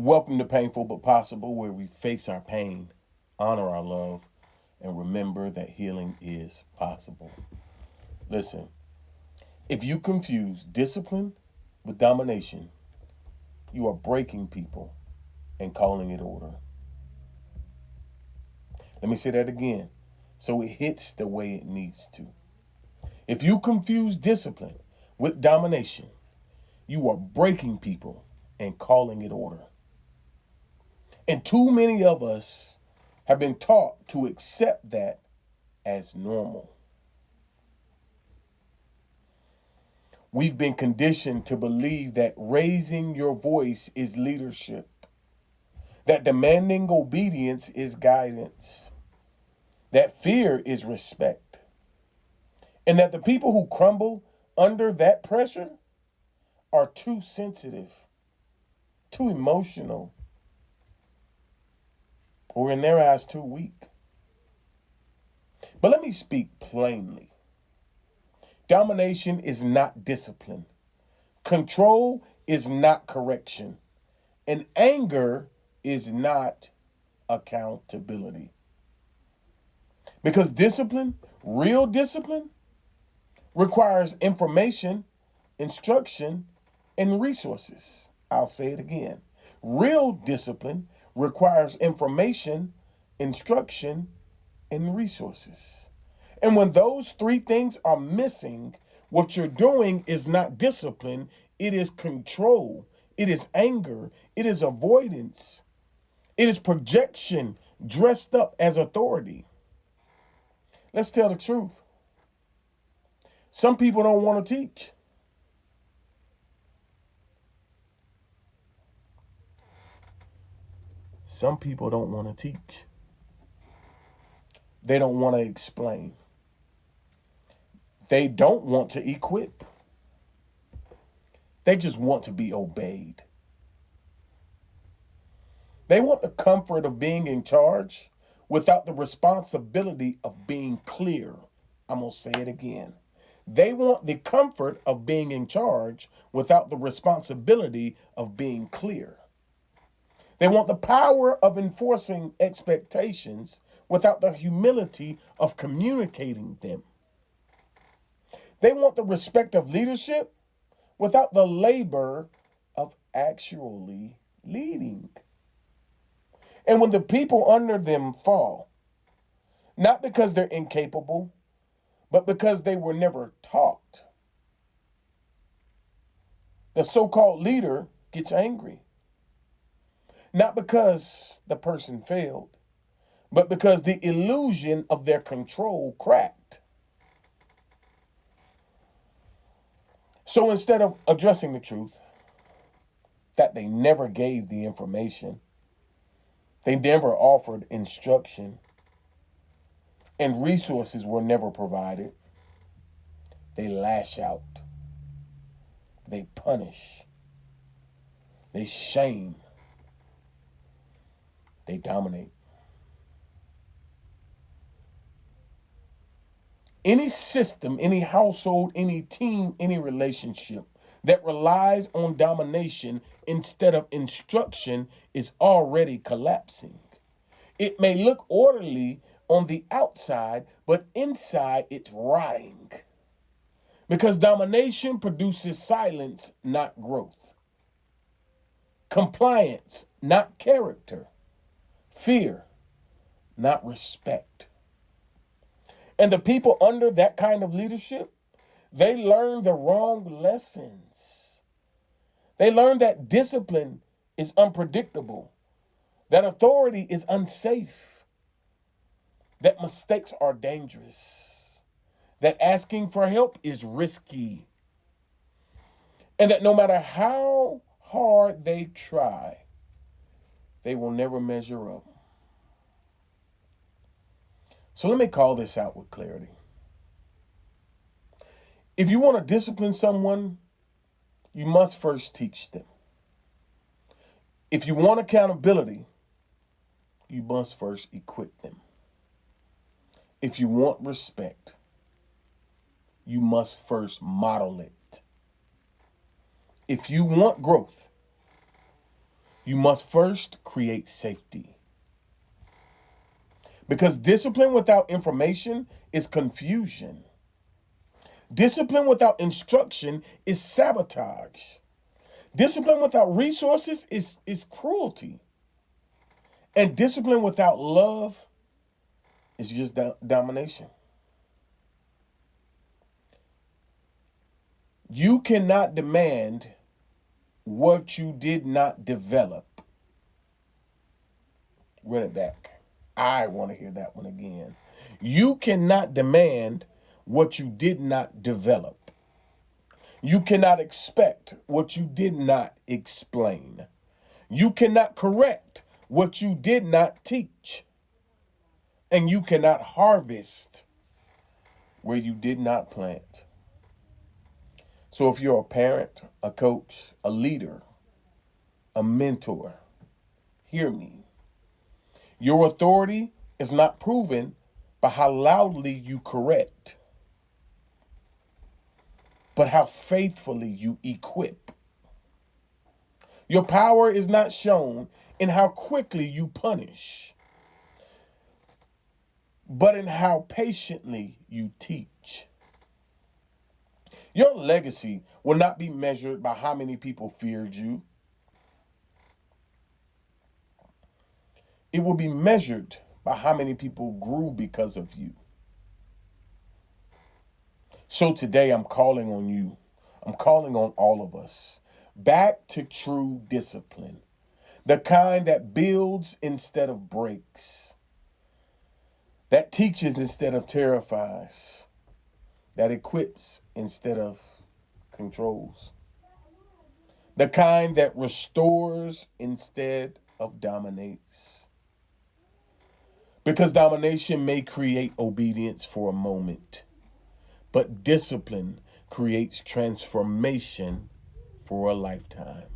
Welcome to Painful But Possible, where we face our pain, honor our love, and remember that healing is possible. Listen, if you confuse discipline with domination, you are breaking people and calling it order. Let me say that again so it hits the way it needs to. If you confuse discipline with domination, you are breaking people and calling it order. And too many of us have been taught to accept that as normal. We've been conditioned to believe that raising your voice is leadership, that demanding obedience is guidance, that fear is respect, and that the people who crumble under that pressure are too sensitive, too emotional, or in their eyes, too weak. But let me speak plainly. Domination is not discipline. Control is not correction. And anger is not accountability. Because discipline, real discipline, requires information, instruction, and resources. I'll say it again. Real discipline requires information, instruction, and resources. And when those three things are missing, what you're doing is not discipline, it is control, it is anger, it is avoidance, it is projection dressed up as authority. Let's tell the truth. Some people don't want to teach. Some people don't want to teach. They don't want to explain. They don't want to equip. They just want to be obeyed. They want the comfort of being in charge without the responsibility of being clear. I'm going to say it again. They want the comfort of being in charge without the responsibility of being clear. They want the power of enforcing expectations without the humility of communicating them. They want the respect of leadership without the labor of actually leading. And when the people under them fall, not because they're incapable, but because they were never taught, the so-called leader gets angry. Not because the person failed, but because the illusion of their control cracked. So instead of addressing the truth, that they never gave the information, they never offered instruction, and resources were never provided, they lash out, they punish, they shame, they dominate. Any system, any household, any team, any relationship that relies on domination instead of instruction is already collapsing. It may look orderly on the outside, but inside it's rotting. Because domination produces silence, not growth. Compliance, not character. Fear, not respect. And the people under that kind of leadership, they learn the wrong lessons. They learn that discipline is unpredictable, that authority is unsafe, that mistakes are dangerous, that asking for help is risky, and that no matter how hard they try, they will never measure up. So let me call this out with clarity. If you want to discipline someone, you must first teach them. If you want accountability, you must first equip them. If you want respect, you must first model it. If you want growth, You must first create safety. Because discipline without information is confusion. Discipline without instruction is sabotage. Discipline without resources is cruelty. And discipline without love is just domination. You cannot demand what you did not develop. Run it back. I want to hear that one again. You cannot demand what you did not develop. You cannot expect what you did not explain. You cannot correct what you did not teach. And you cannot harvest where you did not plant. So if you're a parent, a coach, a leader, a mentor, hear me. Your authority is not proven by how loudly you correct, but how faithfully you equip. Your power is not shown in how quickly you punish, but in how patiently you teach. Your legacy will not be measured by how many people feared you. It will be measured by how many people grew because of you. So today I'm calling on you. I'm calling on all of us back to true discipline, the kind that builds instead of breaks, that teaches instead of terrifies, that equips instead of controls, the kind that restores instead of dominates. Because domination may create obedience for a moment, but discipline creates transformation for a lifetime.